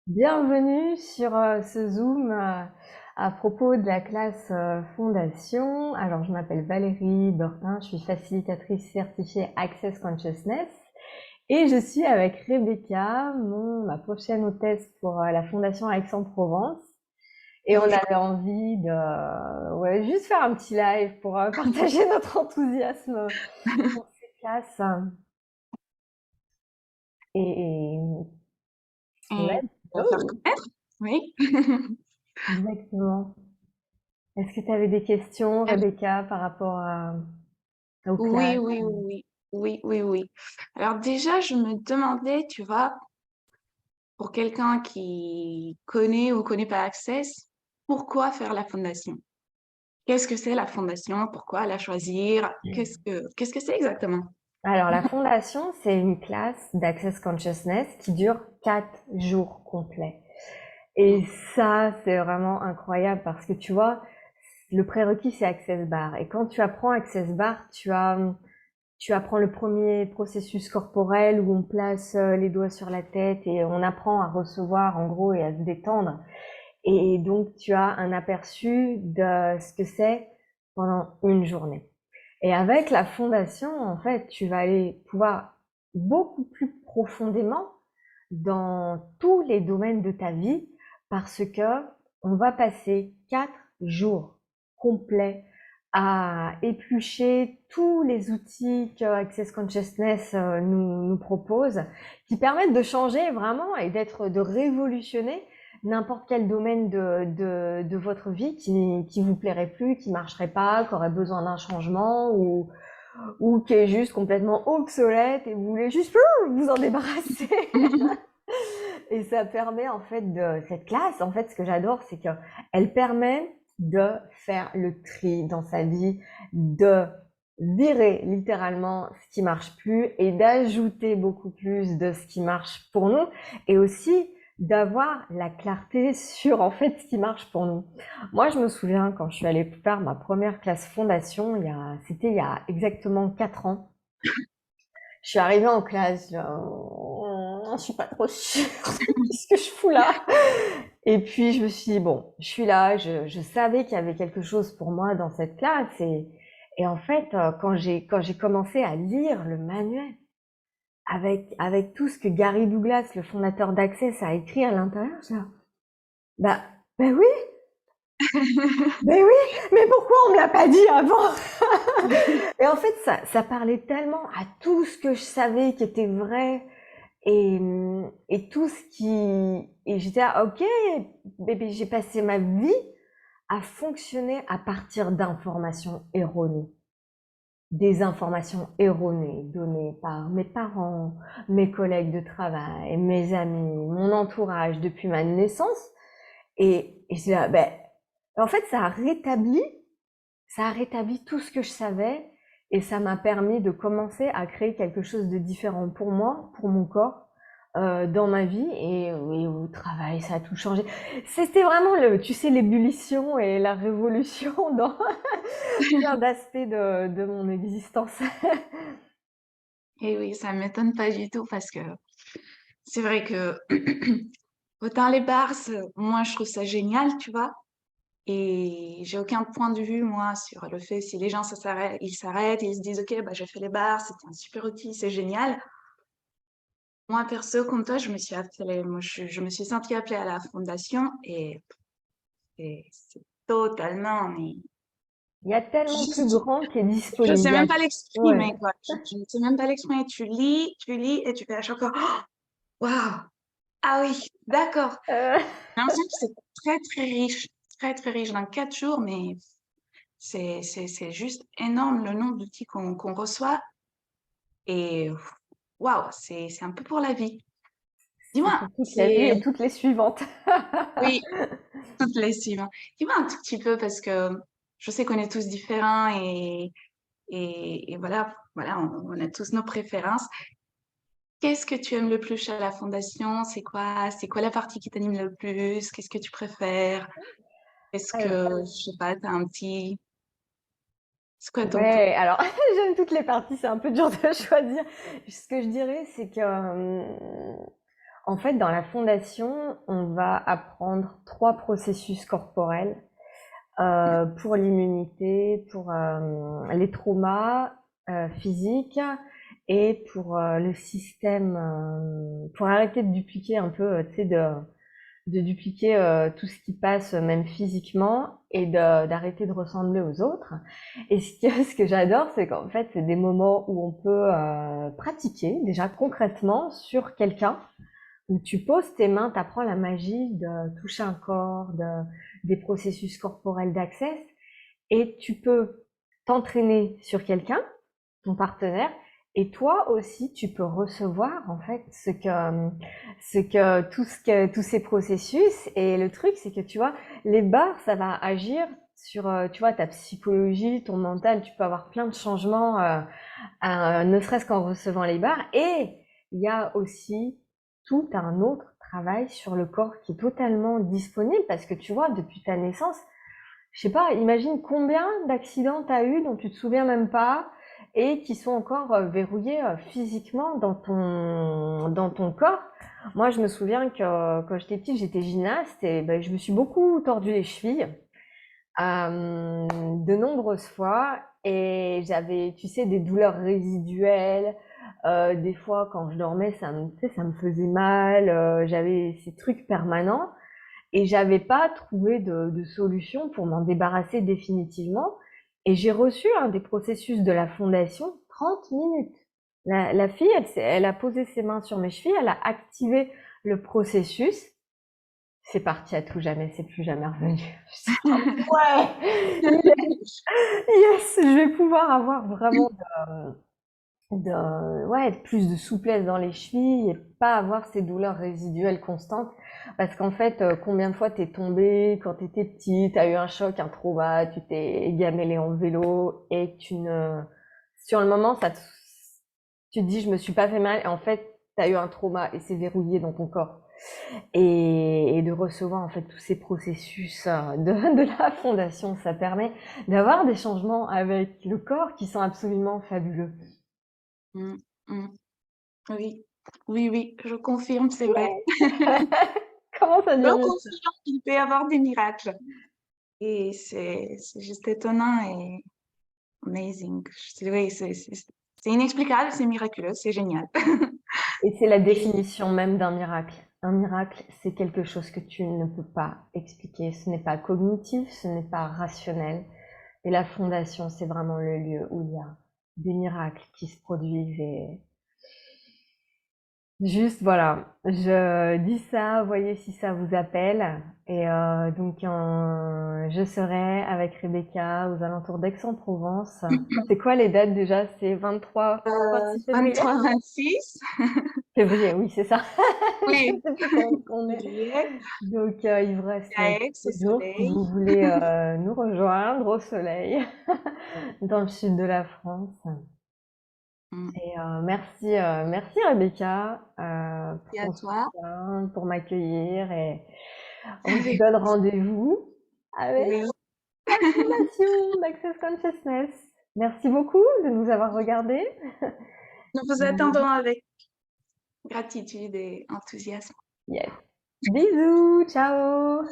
Bienvenue sur ce Zoom à propos de la classe Fondation. Alors, je m'appelle Valérie Bertin, je suis facilitatrice certifiée Access Consciousness et je suis avec Rebecca, ma prochaine hôtesse pour la Fondation Aix-en-Provence. Et on Bonjour. avait envie de juste faire un petit live pour partager notre enthousiasme pour ces classes. Et Et let's pour faire go! connaître, oui. Exactement. Est-ce que tu avais des questions, Rebecca, par rapport aux Oui, classes? oui, oui, oui, oui, oui. Alors déjà, je me demandais, tu vois, pour quelqu'un qui connaît ou connaît pas Access, pourquoi faire la fondation? Qu'est-ce que c'est la fondation? Pourquoi la choisir? Qu'est-ce que c'est exactement? Alors, la fondation, c'est une classe d'Access Consciousness qui dure 4 jours complets. Et ça, c'est vraiment incroyable parce que tu vois, le prérequis, c'est Access Bar. Et quand tu apprends Access Bar, tu apprends le premier processus corporel où on place les doigts sur la tête et on apprend à recevoir, en gros, et à se détendre. Et donc, tu as un aperçu de ce que c'est pendant une journée. Et avec la fondation, en fait, tu vas aller pouvoir beaucoup plus profondément dans tous les domaines de ta vie parce que on va passer 4 jours complets à éplucher tous les outils que Access Consciousness nous propose, qui permettent de changer vraiment et de révolutionner n'importe quel domaine de votre vie qui vous plairait plus, qui marcherait pas, qui aurait besoin d'un changement ou qui est juste complètement obsolète et vous voulez juste vous en débarrasser. Et ça permet en fait cette classe, en fait, ce que j'adore, c'est qu'elle permet de faire le tri dans sa vie, de virer littéralement ce qui marche plus et d'ajouter beaucoup plus de ce qui marche pour nous et aussi d'avoir la clarté sur en fait ce qui marche pour nous. Moi, je me souviens quand je suis allée faire ma première classe fondation, c'était il y a exactement 4 ans. Je suis arrivée en classe, je suis pas trop sûre de ce que je fous là. Et puis je me suis dit, bon, je suis là, je savais qu'il y avait quelque chose pour moi dans cette classe. Et en fait, quand j'ai commencé à lire le manuel, avec tout ce que Gary Douglas, le fondateur d'Access, a écrit à l'intérieur, je dis, bah, bah oui, mais oui, mais pourquoi on me l'a pas dit avant? Et en fait, ça parlait tellement à tout ce que je savais qui était vrai, et tout ce qui... Et j'étais là, ok, bébé, j'ai passé ma vie à fonctionner à partir d'informations erronées. Des informations erronées données par mes parents, mes collègues de travail, mes amis, mon entourage depuis ma naissance. Et j'étais là, ben, en fait, ça a rétabli tout ce que je savais et ça m'a permis de commencer à créer quelque chose de différent pour moi, pour mon corps, dans ma vie et au travail, ça a tout changé. C'était vraiment tu sais, l'ébullition et la révolution dans plein d'aspects de mon existence. Et oui, ça m'étonne pas du tout parce que c'est vrai que autant les bars, moi je trouve ça génial, tu vois. Et j'ai aucun point de vue, moi, sur le fait si les gens s'arrêtent, ils se disent, OK, bah, j'ai fait les bars, c'était un super outil, c'est génial. Moi, perso, comme toi, je me suis sentie appelée à la fondation et c'est totalement, mais Il y a tellement plus juste, grand qui est je disponible. sais même pas l'exprimer, Ouais. quoi. Je ne sais même pas l'exprimer. Tu lis et tu fais à chaque fois, oh, waouh, ah oui, d'accord. Euh, J'ai l'impression que c'est très, très riche dans 4 jours, mais c'est juste énorme le nombre d'outils qu'on reçoit et waouh, c'est un peu pour la vie. c'est Dis-moi, pour toute la vie c'est et toutes les suivantes. oui, toutes les suivantes. Dis-moi un tout petit peu parce que je sais qu'on est tous différents et voilà, voilà, on a tous nos préférences. Qu'est-ce que tu aimes le plus chez la fondation? C'est quoi la partie qui t'anime le plus? Qu'est-ce que tu préfères? Est-ce Alors, que, je sais pas, t'as un petit, c'est quoi ton coup? ouais, alors j'aime toutes les parties, c'est un peu dur de choisir. Ce que je dirais, c'est que En fait, dans la fondation, on va apprendre 3 processus corporels pour l'immunité, pour les traumas physiques et pour le système, pour arrêter de dupliquer un peu, tu sais, de dupliquer tout ce qui passe, même physiquement, et d'arrêter de ressembler aux autres. Et ce que j'adore, c'est qu'en fait, c'est des moments où on peut pratiquer déjà concrètement sur quelqu'un, où tu poses tes mains, tu apprends la magie de toucher un corps, des processus corporels d'accès, et tu peux t'entraîner sur quelqu'un, ton partenaire, et toi aussi, tu peux recevoir en fait tous ces processus. Et le truc, c'est que tu vois, les barres, ça va agir sur, tu vois, ta psychologie, ton mental. Tu peux avoir plein de changements, ne serait-ce qu'en recevant les barres. Et il y a aussi tout un autre travail sur le corps qui est totalement disponible parce que tu vois, depuis ta naissance, je sais pas, imagine combien d'accidents tu as eu dont tu te souviens même pas et qui sont encore verrouillés physiquement dans ton corps. Moi, je me souviens que quand j'étais petite, j'étais gymnaste et ben, je me suis beaucoup tordu les chevilles de nombreuses fois et j'avais, tu sais, des douleurs résiduelles. Des fois, quand je dormais, tu sais, ça me faisait mal. J'avais ces trucs permanents. Et j'avais pas trouvé de solution pour m'en débarrasser définitivement. Et j'ai reçu un des processus de la fondation 30 minutes. La fille, elle a posé ses mains sur mes chevilles, elle a activé le processus. C'est parti à tout jamais, c'est plus jamais revenu. Ouais, yes, je vais pouvoir avoir vraiment ouais, plus de souplesse dans les chevilles et pas avoir ces douleurs résiduelles constantes. Parce qu'en fait, combien de fois t'es tombé quand t'étais petit, t'as eu un choc, un trauma, tu t'es gamellé en vélo et sur le moment, tu te dis, je me suis pas fait mal et en fait, t'as eu un trauma et c'est verrouillé dans ton corps. Et de recevoir en fait tous ces processus de la fondation, ça permet d'avoir des changements avec le corps qui sont absolument fabuleux. Mm, mm. Oui, oui, oui, je confirme, c'est vrai. Comment ça Je dire mieux? confirme qu'il peut y avoir des miracles. Et c'est juste étonnant et amazing. Oui, c'est inexplicable, c'est miraculeux, c'est génial. Et c'est la Et définition même d'un miracle. Un miracle, c'est quelque chose que tu ne peux pas expliquer. Ce n'est pas cognitif, ce n'est pas rationnel. Et la fondation, c'est vraiment le lieu où il y a des miracles qui se produisent. Et juste, voilà, je dis ça, voyez si ça vous appelle. Et donc, je serai avec Rebecca aux alentours d'Aix-en-Provence. C'est quoi les dates déjà? C'est 23, 26 février? 23-26, Février, oui, c'est ça. Je oui, sais plus quand est-ce qu'on est. février, Donc, il vous reste à Aix, au quelques jours si soleil. vous voulez nous rejoindre au soleil dans le sud de la France. Mm. Et merci Rebecca pour Et à ton toi. soutien, pour m'accueillir et on se Avec donne rendez-vous avec oui. la fondation d'Access Consciousness. Merci beaucoup de nous avoir regardés. Nous vous attendons avec gratitude et enthousiasme. Yes. Bisous, ciao.